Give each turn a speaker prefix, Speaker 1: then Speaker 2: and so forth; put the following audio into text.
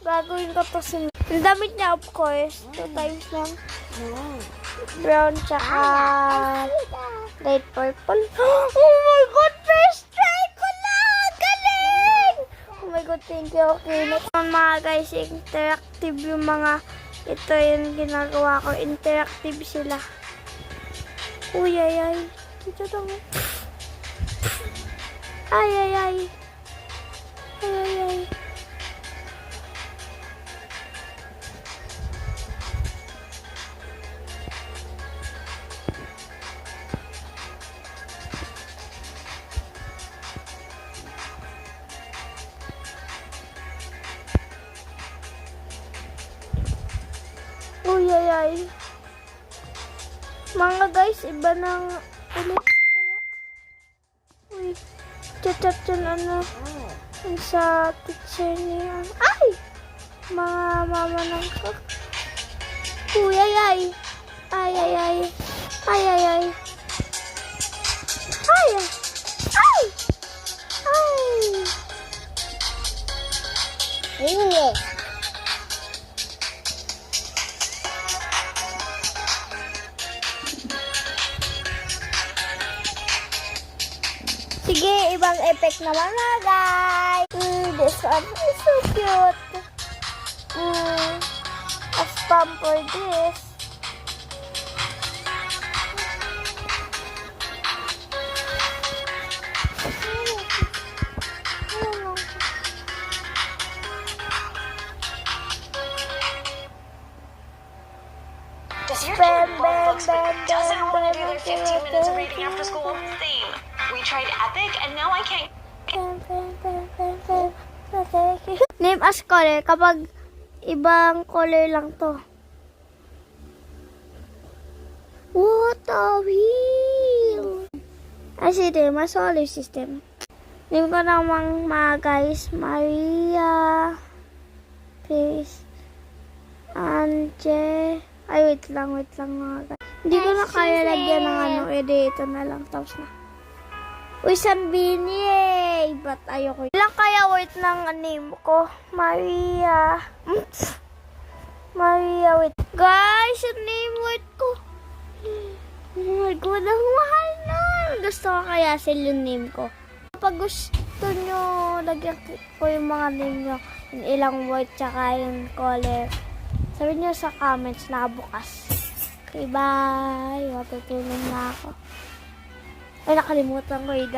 Speaker 1: Gagawin ko to si... Ang damit niya, of course. 2 times lang. Brown tsaka light purple. Oh my God! First try ko lang! Galing! Oh my God, thank you. Okay, next one mga guys, interactive yung mga... Ito yung ginagawa ko. Interactive sila. Uy, ay, ay. Ito lang. Ay, ay, ay. Ay, ay, ay. Uy, ay, ay. Mga guys, iba ng ulit kaya. Uy, chat-chat yun ano. Yung sa teacher niya. Ay! Mga mama ng ko. Uy, ay, ay. Ay, ay, ay. Ay, ay, ay. Ay, ay. Ay! Ay! Ay! Sige, ibang effect naman mga guys. This one is so cute. A stamp for this.
Speaker 2: Does your kid love books but doesn't want to do their 15 minutes of reading after school? Same. We tried Epic and now I can't.
Speaker 1: Name as color kapag ibang color lang to. What a wheel! As it is, my solar system. Name ko namang mga guys, Maria, Peace, Anje. Ay, wait lang mga guys. Hindi ko na kaya lagyan ng ano, ito na lang, tapos na. Uy, Sambini eh! Ba't ayoko? Ilang kaya worth ng name ko? Maria. Maria, wait. Guys, yung name worth ko. Oh my God, ang mahal nun. Gusto ko kaya sila yung name ko. Kapag gusto nyo, lagyan ko yung mga name nyo. Yung ilang worth, tsaka yung color. Sabihin nyo sa comments na bukas. Okay, bye. Matutulong na ako. Ay, nakalimutan ko eh.